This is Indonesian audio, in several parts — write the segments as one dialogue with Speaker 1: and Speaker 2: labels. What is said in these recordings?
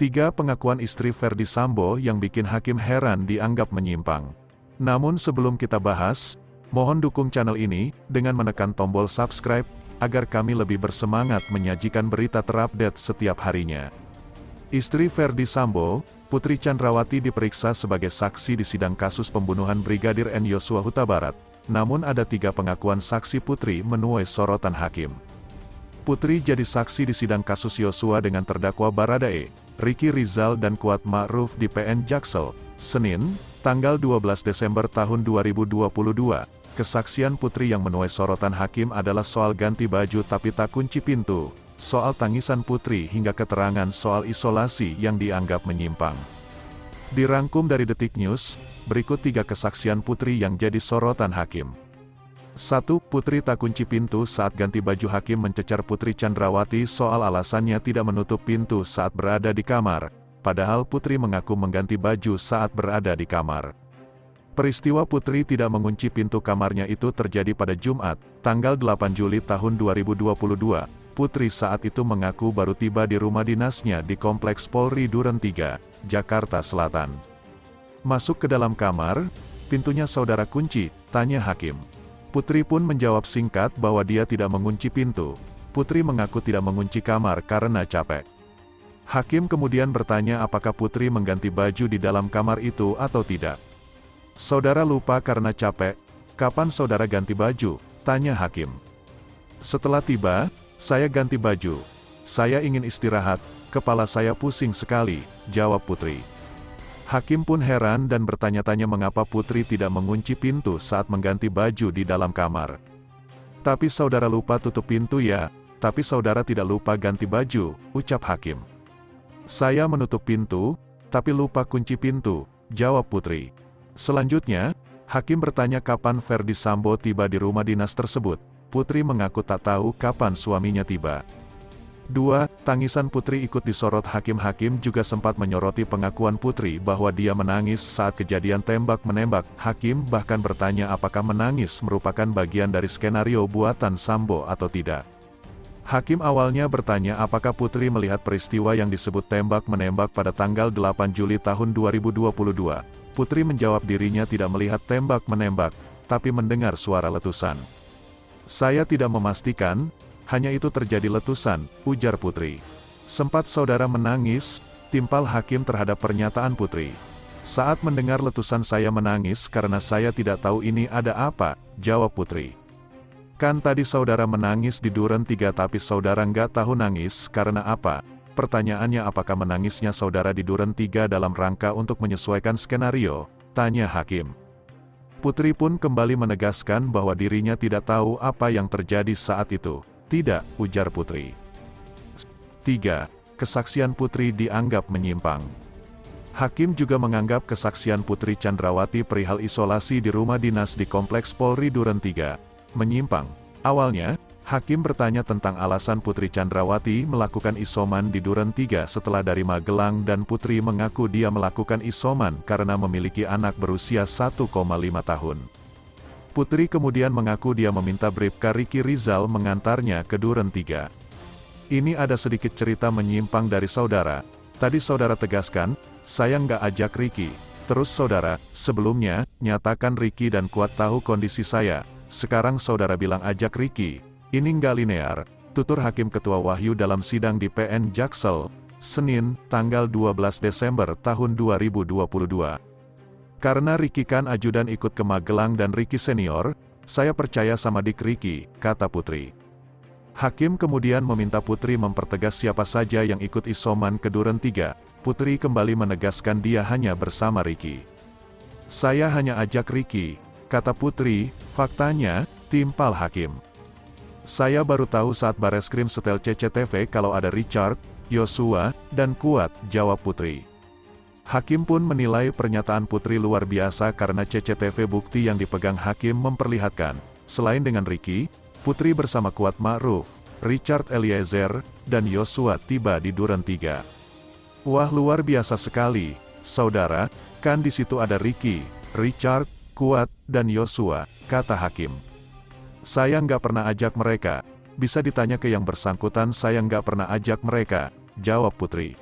Speaker 1: 3 pengakuan istri Ferdy Sambo yang bikin hakim heran dianggap menyimpang. Namun sebelum kita bahas, mohon dukung channel ini dengan menekan tombol subscribe, agar kami lebih bersemangat menyajikan berita terupdate setiap harinya. Istri Ferdy Sambo, Putri Chandrawati diperiksa sebagai saksi di sidang kasus pembunuhan Brigadir N Yosua Huta Barat. Namun ada 3 pengakuan saksi Putri menuai sorotan hakim. Putri jadi saksi di sidang kasus Yosua dengan terdakwa Baradae, Ricky Rizal dan Kuat Ma'ruf di PN Jaksel, Senin, tanggal 12 Desember tahun 2022. Kesaksian Putri yang menuai sorotan hakim adalah soal ganti baju tapi tak kunci pintu, soal tangisan Putri hingga keterangan soal isolasi yang dianggap menyimpang. Dirangkum dari Detik News, berikut 3 kesaksian Putri yang jadi sorotan hakim. 1. Putri tak kunci pintu saat ganti baju. Hakim mencecar Putri Chandrawati soal alasannya tidak menutup pintu saat berada di kamar, padahal Putri mengaku mengganti baju saat berada di kamar. Peristiwa Putri tidak mengunci pintu kamarnya itu terjadi pada Jumat, tanggal 8 Juli tahun 2022. Putri saat itu mengaku baru tiba di rumah dinasnya di Kompleks Polri Duren 3, Jakarta Selatan. Masuk ke dalam kamar, pintunya saudara kunci, tanya hakim. Putri pun menjawab singkat bahwa dia tidak mengunci pintu. Putri mengaku tidak mengunci kamar karena capek. Hakim kemudian bertanya apakah Putri mengganti baju di dalam kamar itu atau tidak. Saudara lupa karena capek, kapan saudara ganti baju? Tanya hakim. Setelah tiba, saya ganti baju. Saya ingin istirahat, kepala saya pusing sekali, jawab Putri. Hakim pun heran dan bertanya-tanya mengapa Putri tidak mengunci pintu saat mengganti baju di dalam kamar. Tapi saudara lupa tutup pintu ya, tapi saudara tidak lupa ganti baju, ucap hakim. Saya menutup pintu, tapi lupa kunci pintu, jawab Putri. Selanjutnya, hakim bertanya kapan Ferdy Sambo tiba di rumah dinas tersebut. Putri mengaku tak tahu kapan suaminya tiba. 2. Tangisan Putri ikut disorot hakim. Hakim juga sempat menyoroti pengakuan Putri bahwa dia menangis saat kejadian tembak-menembak. Hakim bahkan bertanya apakah menangis merupakan bagian dari skenario buatan Sambo atau tidak. Hakim awalnya bertanya apakah Putri melihat peristiwa yang disebut tembak-menembak pada tanggal 8 Juli tahun 2022. Putri menjawab dirinya tidak melihat tembak-menembak, tapi mendengar suara letusan. Saya tidak memastikan, hanya itu terjadi letusan, ujar Putri. Sempat saudara menangis, timpal hakim terhadap pernyataan Putri. Saat mendengar letusan saya menangis karena saya tidak tahu ini ada apa, jawab Putri. Kan tadi saudara menangis di Duren 3 tapi saudara nggak tahu nangis karena apa? Pertanyaannya apakah menangisnya saudara di Duren 3 dalam rangka untuk menyesuaikan skenario? Tanya hakim. Putri pun kembali menegaskan bahwa dirinya tidak tahu apa yang terjadi saat itu. Tidak, ujar Putri. 3. Kesaksian Putri dianggap menyimpang. Hakim juga menganggap kesaksian Putri Chandrawati perihal isolasi di rumah dinas di Kompleks Polri Duren 3 menyimpang. Awalnya, hakim bertanya tentang alasan Putri Chandrawati melakukan isoman di Duren 3 setelah dari Magelang dan Putri mengaku dia melakukan isoman karena memiliki anak berusia 1,5 tahun. Putri kemudian mengaku dia meminta Bribka Ricky Rizal mengantarnya ke Duren 3. Ini ada sedikit cerita menyimpang dari saudara. Tadi saudara tegaskan, saya nggak ajak Ricky. Terus saudara, sebelumnya, nyatakan Ricky dan Kuat tahu kondisi saya. Sekarang saudara bilang ajak Ricky. Ini nggak linear, tutur Hakim Ketua Wahyu dalam sidang di PN Jaksel, Senin, tanggal 12 Desember tahun 2022. Karena Ricky kan ajudan ikut ke Magelang dan Ricky senior, saya percaya sama dik Ricky, kata Putri. Hakim kemudian meminta Putri mempertegas siapa saja yang ikut isoman ke Duren 3. Putri kembali menegaskan dia hanya bersama Ricky. Saya hanya ajak Ricky, kata Putri. Faktanya, timpal hakim. Saya baru tahu saat Bareskrim setel CCTV kalau ada Richard, Yosua, dan Kuat, jawab Putri. Hakim pun menilai pernyataan Putri luar biasa karena CCTV bukti yang dipegang hakim memperlihatkan, selain dengan Ricky, Putri bersama Kuat Ma'ruf, Richard Eliezer, dan Yosua tiba di Duren 3. Wah, luar biasa sekali, saudara, kan di situ ada Ricky, Richard, Kuat, dan Yosua, kata hakim. Saya nggak pernah ajak mereka. Bisa ditanya ke yang bersangkutan, saya nggak pernah ajak mereka, jawab Putri.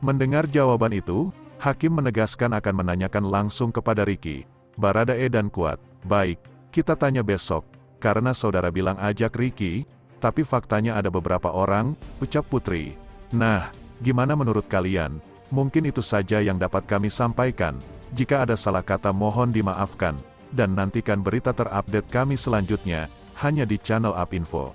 Speaker 1: Mendengar jawaban itu, Hakim menegaskan akan menanyakan langsung kepada Ricky, Baradae dan Kuat. Baik, kita tanya besok, karena saudara bilang ajak Ricky, tapi faktanya ada beberapa orang, ucap Putri. Nah, gimana menurut kalian? Mungkin itu saja yang dapat kami sampaikan. Jika ada salah kata mohon dimaafkan, dan nantikan berita terupdate kami selanjutnya, hanya di channel UP Info.